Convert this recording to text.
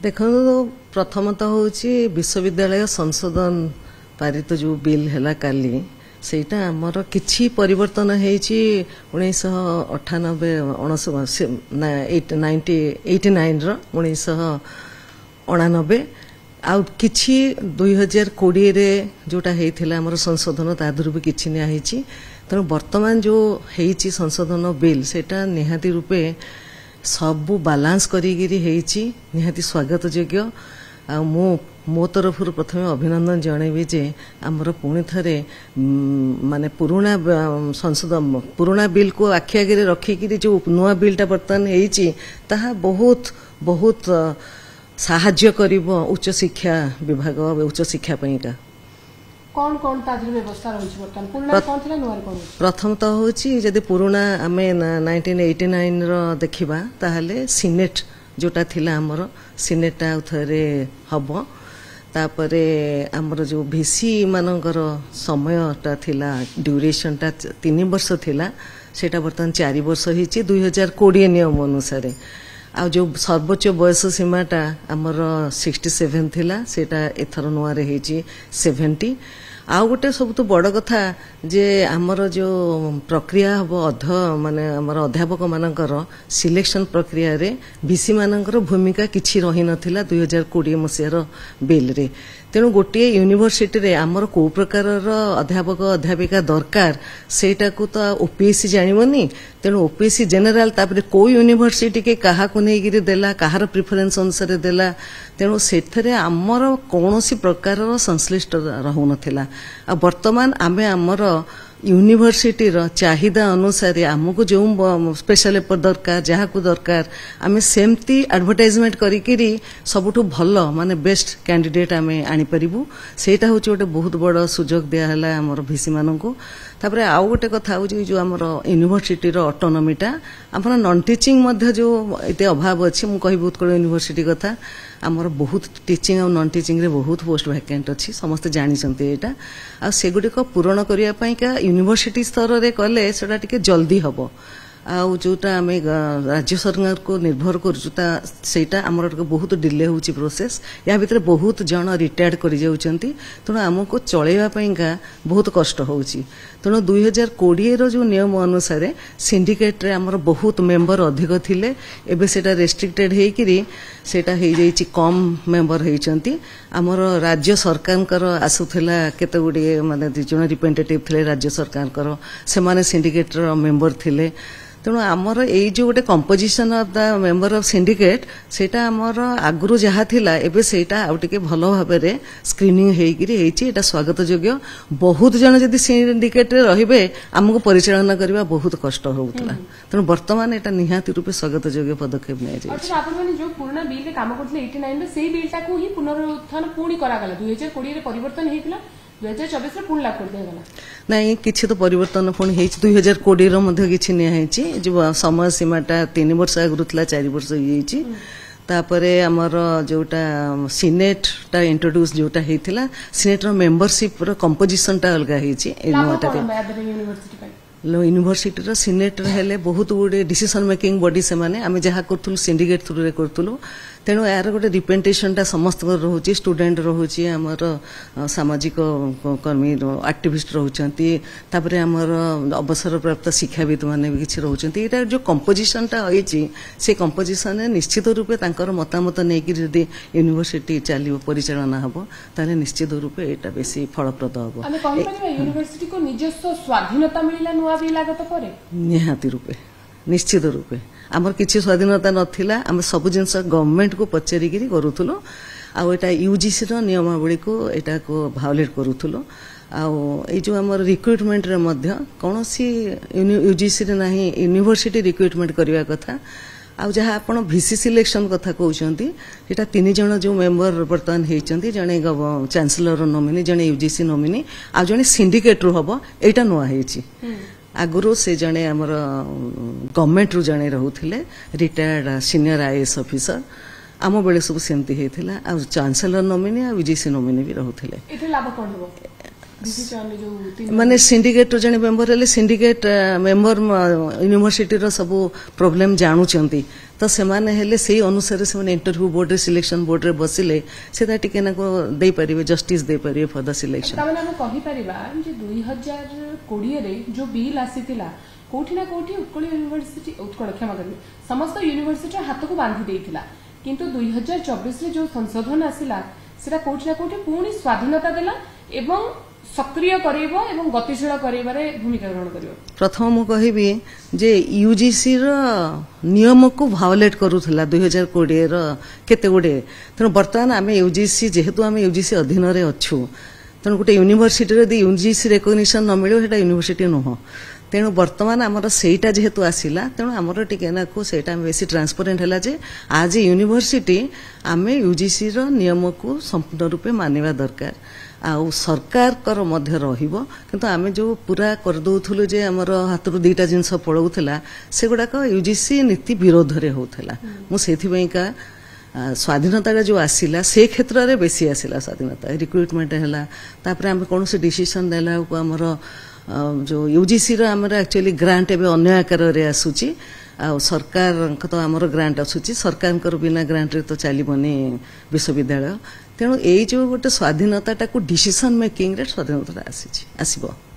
देखो प्रथमतः हूँ विश्वविद्यालय संशोधन पारित जो बिल है काली सेटा आमर किछि परिवर्तन होइछि 1989 आउ किछि 2020 रे जोटा हेइथिला हमर संशोधन तादुर भी किछि नै आइछि तेणु वर्तमान जो हेइछि संशोधन बिल सेटा निहाती रूपे सबु बालांस करिगिरी हेइछि निहाती स्वागत योग्य आ मो तरफ प्रथम अभिनंदन जणेबी जे आमर पुणी थरे माने पुराना बिल को आखि आगे रखिकी जो नुआ बिलटा बर्तमान हेइछि ताहा बहुत बहुत साहाय्य करिवो उच्च शिक्षा विभाग उच्च शिक्षा पईका कौन कौन ताजर व्यवस्था रही बर्तमान पुराना कौन थिला नुआ कौन प्रथम तो होची जदि पुराना आमे 1989 रो देखिबा ताहले सिनेट जोटा थिला हमर सिनेटा उथरे हबो तापरे हमर जो भिसी मानकर समयटा थिला ड्यूरेशनटा 3 वर्ष थिला सेटा बर्तमान 4 वर्ष हिची 2020 नियम अनुसार आ जो सर्वोच्च बयस सीमाटा हमर 67 थिला सेटा एथर नुआ रे हिची 70 आ गोटे सब तो बड़ कथा जे हमर जो प्रक्रिया हम माने हमर अध्यापक मानकर सिलेक्शन प्रक्रिया रे बीसी मानकर भूमिका किछि रही नथिला 2020 मसियार बिल रे तेणु गोटे यूनिवर्सिटी रे हमर को प्रकार अध्यापक अध्यापिका दरकार सेटा को तो ओपीएससी जानिबनी तेणु ओपीएससी जनरल तापरे को यूनिवर्सिटी के काहा को नेगिरी देला काहार प्रेफरेंस अनुसार देला तेणु सेथरे हमर कोनोसी प्रकार संश्लिष्ट रहउ नथिला आ वर्तमान आमे हमर यूनिवर्सिटी रो चाहिदा अनुसार हमको जो स्पेशल पेपर दरकार जहाँ को दरकार आमे सेमती एडवर्टाइजमेंट करिकिरी सबुठु भलो माने बेस्ट कैंडिडेट आमे आनी परिबु सेटा होची गोटे बहुत बड़ सुजोग दिया हला हमर भिसी माननको तापरे आउ गोटे कथा होची जो हमर यूनिवर्सिटी रो ऑटोनॉमीटा हमर नॉन टीचिंग मध्ये जो एते अभाव अछि मु कहि बहुत कोन यूनिवर्सिटी कथा आमर बहुत टीचिंग और नॉन टीचिंग रे बहुत पोस्ट वैकेंट अछि समस्त जानि छन्ते एटा आ सेगुडी को पूर्ण करिया पई का यूनिवर्सिटी स्तर रे कले सेटा टिके जल्दी हबो आ जोटा आमे राज्य सरकार को निर्भर करजुता सेटा हमर बहुत डिले होची प्रोसेस या भीतर बहुत जण रिटायर्ड करि जाउचंती तनो हमको चलेबा पई का बहुत कष्ट होची तनो 2020 रो जो नियम अनुसार सिंडिकेट रे हमर बहुत मेंबर अधिक थिले एबे सेटा रेस्ट्रिक्टेड हेकिरी सेटा हे जाईची कम मेंबर हेचंती हमर राज्य सरकार आसुथिला केते गुडी माने जण रिप्रेजेंटेटिव थिले राज्य सरकार से माने सिंडिकेट रो मेंबर थिले तेणु आमर यही जो गोटे composition of the member of syndicate सेटा आमर आगुरु जहा थिला एबे सेटा आउ टिके भलो भाबरे स्क्रीनिंग हेइकिरी हेइची एटा स्वागत योग्य बहुत जन जदी सिंडिकेट रे रहिबे हमको परिचालन करबा बहुत कष्ट होउतला तेणु वर्तमान एटा निहाती रूपे स्वागत योग्य पदक्षेप नै जाय अच्छा आपण माने जो पुराना बिल रे काम करथले 89 रे सेही बिलटा को ही पुनरुत्थान पूर्ण करा गला 2020 रे परिवर्तन हेइतला 2024 रे पूर्ण लागू कर दिया गला नहीं किछि तो परिवर्तन पुणी हेछि 2020 रो मध्ये किछि नै हेछि जो समय सीमाटा 3 वर्ष आगरुतला 4 वर्ष हेछि तापरे हमर जोटा सिनेट टा इंट्रोड्यूस जोटा हेथिला सिनेट रो मेंबरशिप रो कंपोजिशन टा अलगा हेछि यूनिवर्सिटी रो सिनेट हेले बहुत गुडे डिसीजन मेकिंग बॉडी से माने आमे जहा करथुल सिंडिकेट थ्रू रे करथुल तेणु यार गोटे रिप्रेजेंटेशन टा समस्त रोची स्टूडेंट रोची आमर सामाजिक कर्मी एक्टिविस्ट रोचंती तापरे आमर अवसर प्राप्त शिक्षाविद माने भी किछि रोचंती एटा जो कंपोजिशन टा होईची से कंपोजिशन निश्चित रूपे तांकर मतामत नै कि यदि यूनिवर्सिटी चालिबो परिचालना हबो ताले निश्चित रूपे एटा बेसी फलप्रद हबो आमे कहि परिबा यूनिवर्सिटी को निजस्व स्वाधीनता मिलिला नुआ भी लागत परे निहाती रूपे निश्चित रूपे आमर किछि स्वाधीनता नथिला हम सब जिंस गवर्नमेंट को पचेरिगिरी करूथुलो आ एटा यूजीसी रो नियमावली को एटा को भायोलेट करूथुलो आ ए जो हमर रिक्रूटमेंट रे मध्य कोनोसी यूजीसी रे नाही यूनिवर्सिटी रिक्रूटमेंट करिवा कथा आ जहा आपण वीसी सिलेक्शन कथा कहउचंती एटा 3 जण जो मेंबर वर्तमान हेचंती जणे चांसलर नोमिनी जणे यूजीसी नोमिनी आ जणे सिंडिकेट रो हबो एटा नुआ हेची आगुरु से जने हमर गवर्नमेंट रु जने रहउथिले रिटायर्ड सीनियर आईएएस ऑफिसर आम बेले सब सेमती हेथिला आ चांसलर नोमिनी आ यूजीसी नोमिनी भी रहउथिले एते लाभ कोन होबो डिसीजन जो माने सिंडिकेट जने मेंबर हेले सिंडिकेट मेंबर यूनिवर्सिटी रो सब प्रॉब्लम जानुचंती तो सेमाने हेले सेही अनुसार से इंटरव्यू बोर्ड रे सिलेक्शन बोर्ड रे बसिले सेटा टिके ना को दे परिबे जस्टिस दे परिबे फॉर द सिलेक्शन ताମାନେ ଆମେ କହି परिबा जे 2020 रे जो बिल आसीतिला कोठी ना कोठी उत्कल यूनिवर्सिटी उत्कल क्षमा करबे समस्त यूनिवर्सिटी हाथ को बांधी देइतिला किंतु 2024 रे जो संशोधन आसिला सेटा कोठी ना कोठी पूर्ण स्वाधीनता देला एवं सक्रिय करेबो एवं गतिशील करेबारे भूमिका ग्रहण करियो प्रथम मु कहिबी जे यूजीसी रो नियम को भायोलेट करूथला 2020 रो केते गुडे तनो वर्तमान आमे यूजीसी जेहेतु आमे यूजीसी अधीन रे अछु तनो गुटे यूनिवर्सिटी रे दी यूजीसी रिकॉग्निशन न मिलो हेटा यूनिवर्सिटी नहो तेणु वर्तमान आमर सेटा जेहेतु आसिला तेणु आमर टिके ना को सेटा बेसी ट्रांसपेरेंट हला जे आज यूनिवर्सिटी आमे यूजीसी रो नियम को संपूर्ण रूपे मानिबा दरकार आउ सरकार कर मध्य रहिबो किंतु आमे जो पूरा कर दउथुलु जे हमर हातरु दुईटा जिंस पळौथला सेगुडा को यूजीसी नीति विरोध रे होथला मु सेथि पई का स्वाधीनता जो आसिला से क्षेत्र रे बेसी आसिला स्वाधीनता रिक्रूटमेंट हला तापर आमे कोन से डिसीजन देला को हमर जो यूजीसी रो हमर एक्चुअली ग्रांट एबे अन्य आकार रे आसुची आ सरकार तो हमर ग्रांट आसुची सरकार कर बिना ग्रांट रे तो चलीबनी विश्वविद्यालय तेणु एई जो गोटे स्वाधीनता टाको डिसीजन मेकिंग रे स्वाधीनता आसीबो